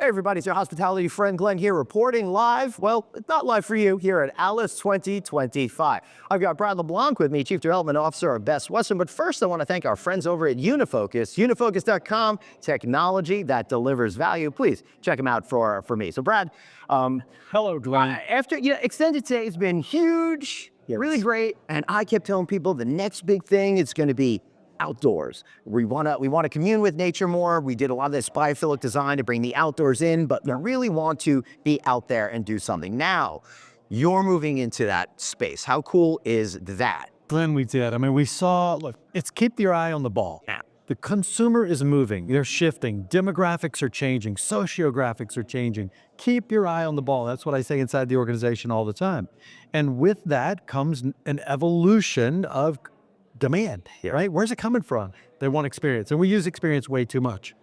Hey everybody, it's your hospitality friend Glenn here reporting live. Well, it's not live for you here at Alice 2025. I've got Brad LeBlanc with me, Chief Development Officer of Best Western. But first, I want to thank our friends over at Unifocus, unifocus.com, technology that delivers value. Please check them out for me. So Brad, hello, Glenn. After extended stay has been huge, really great, and I kept telling people the next big thing is going to be outdoors. We want to commune with nature more. We did a lot of this biophilic design to bring the outdoors in, but we really want to be out there and do something. Now, you're moving into that space. How cool is that? Glenn, we did. I mean, we saw, look, it's keep your eye on the ball. Yeah. The consumer is moving, they're shifting, demographics are changing, sociographics are changing. Keep your eye on the ball. That's what I say inside the organization all the time. And with that comes an evolution of demand, right? Where's it coming from? They want experience, and we use experience way too much.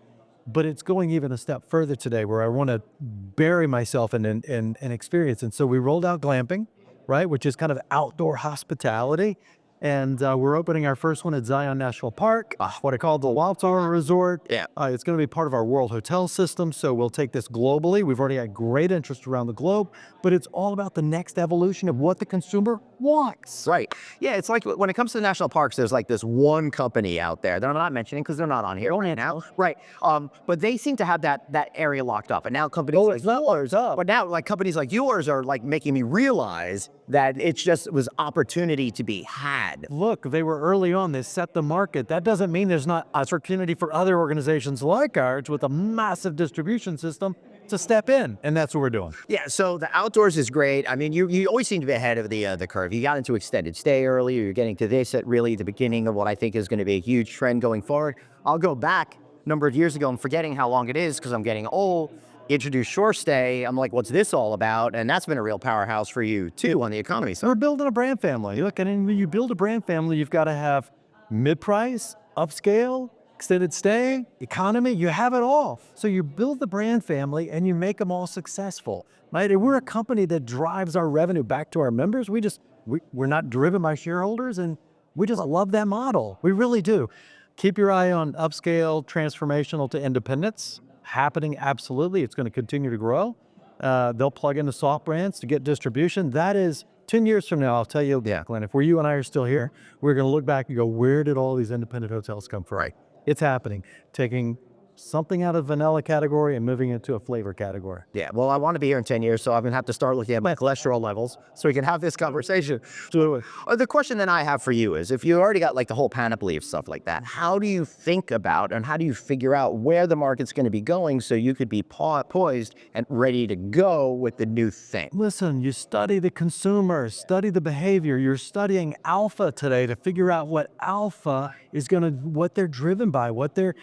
But it's going even a step further today where I want to bury myself in experience. And so we rolled out Glamping, right? Which is kind of outdoor hospitality. And we're opening our first one at Zion National Park, what I call the Wildflower Resort. Yeah. It's going to be part of our world hotel system, so we'll take this globally. We've already had great interest around the globe, but it's all about the next evolution of what the consumer wants. Right. Yeah, it's like when it comes to national parks, there's like this one company out there that I'm not mentioning because they're not on here. Now. Right. But they seem to have that area locked up. And now companies but now like companies like yours are like making me realize that it was opportunity to be had. Look, they were early on, they set the market. That doesn't mean there's not opportunity for other organizations like ours with a massive distribution system to step in, and that's what we're doing. Yeah, so the outdoors is great. I mean, you always seem to be ahead of the curve. You got into extended stay early. You're getting to this at really the beginning of what I think is going to be a huge trend going forward. I'll go back a number of years ago. I'm forgetting how long it is because I'm getting old. Introduced shore stay. I'm like, what's this all about? And that's been a real powerhouse for you too on the economy. So we're building a brand family. Look, and when you build a brand family, you've got to have mid-price, upscale, extended stay, economy, you have it all. So you build the brand family and you make them all successful, right? And we're a company that drives our revenue back to our members. We're not driven by shareholders, and we just love that model. We really do. Keep your eye on upscale, transformational to independence. Happening, absolutely. It's going to continue to grow. They'll plug into soft brands to get distribution. That is 10 years from now, I'll tell you, Glenn, if you and I are still here, we're going to look back and go, where did all these independent hotels come from? Right. It's happening. Taking something out of vanilla category and moving into a flavor category. Yeah, well, I want to be here in 10 years, so I'm going to have to start looking at my cholesterol levels so we can have this conversation. The question that I have for you is, if you already got like the whole panoply of stuff like that, how do you think about and how do you figure out where the market's going to be going so you could be poised and ready to go with the new thing? Listen, you study the consumer, study the behavior. You're studying alpha today to figure out what alpha is what they're driven by, what their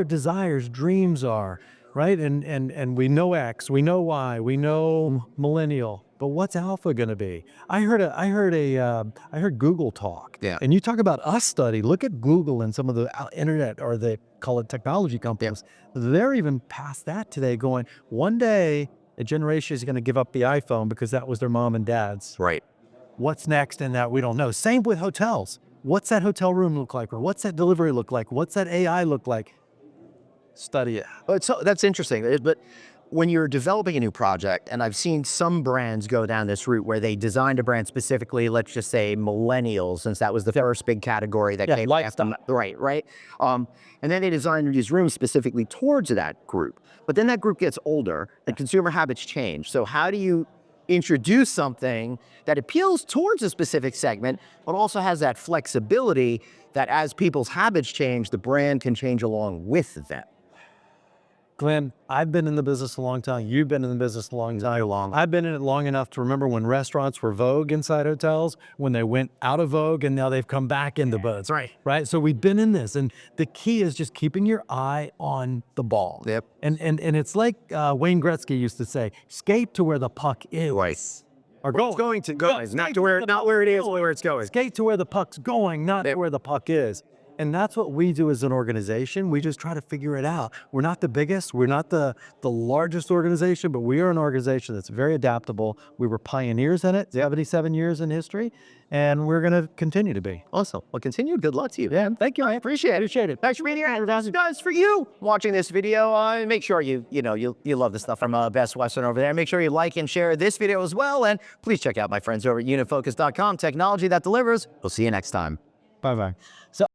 desires, dreams are, right? And we know X, we know Y, we know millennial, but what's alpha going to be? I heard Google talk. Yeah. And you talk about us study. Look at Google and some of the internet, or they call it technology companies. Yeah. They're even past that today, going, one day a generation is going to give up the iPhone because that was their mom and dad's. Right. What's next in that? We don't know. Same with hotels. What's that hotel room look like? Or what's that delivery look like? What's that AI look like? Study it. So that's interesting. But when you're developing a new project, and I've seen some brands go down this route where they designed a brand specifically, let's just say millennials, since that was the first big category that came after. Right. And then they designed these rooms specifically towards that group. But then that group gets older and consumer habits change. So how do you introduce something that appeals towards a specific segment, but also has that flexibility that as people's habits change, the brand can change along with them? Glenn, I've been in the business a long time. You've been in the business a long time. I've been in it long enough to remember when restaurants were vogue inside hotels, when they went out of vogue, and now they've come back into vogue. That's right. Right? So we've been in this, and the key is just keeping your eye on the ball. Yep. And it's like Wayne Gretzky used to say, skate to where the puck is. Right. Or where it's going to go, not where it is, where it's going. Skate to where the puck's going, not where the puck is. And that's what we do as an organization. We just try to figure it out. We're not the biggest, we're not the largest organization, but we are an organization that's very adaptable. We were pioneers in it, 77 years in history, and we're going to continue to be. Awesome. Well, continue. Good luck to you. Yeah, thank you. I appreciate it. Thanks for being here. And guys, for you watching this video, make sure you love the stuff from Best Western over there. Make sure you like and share this video as well. And please check out my friends over at unitfocus.com. Technology that delivers. We'll see you next time. Bye-bye. So